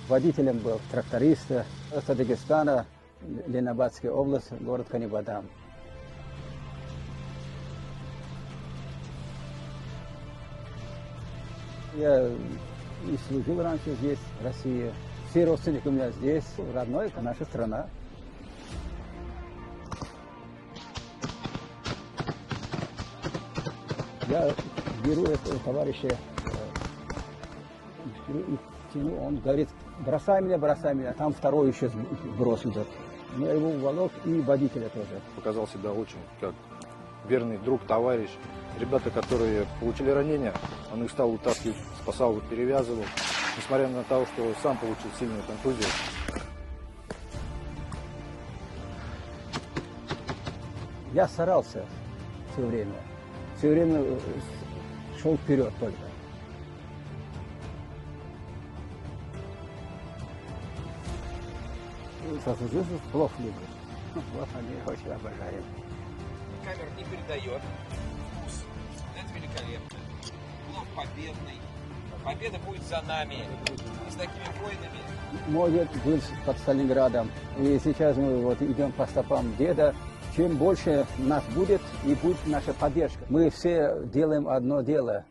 Водителем был тракториста с Дагестана, Ленинабадская область, город Канибадам. Я и служил раньше здесь, в России. Все родственники у меня здесь, родной, это наша страна. Я беру этого товарища и тяну, он говорит, бросай меня, там второй еще сброс идет. Я его уволок и водителя тоже. Показал себя очень как верный друг, товарищ. Ребята, которые получили ранения, он их стал утаскивать, спасал, перевязывал. Несмотря на то, что сам получил сильную контузию. Я старался все время шел вперед только. Сослуживцев плохо люблю. Вот они очень обожают. Камера не передает. Вкус. Это великолепно. Плов победный. Победа будет за нами. И с такими воинами. Мой дед был под Сталинградом. И сейчас мы вот идем по стопам деда. Чем больше нас будет, и будет наша поддержка. Мы все делаем одно дело.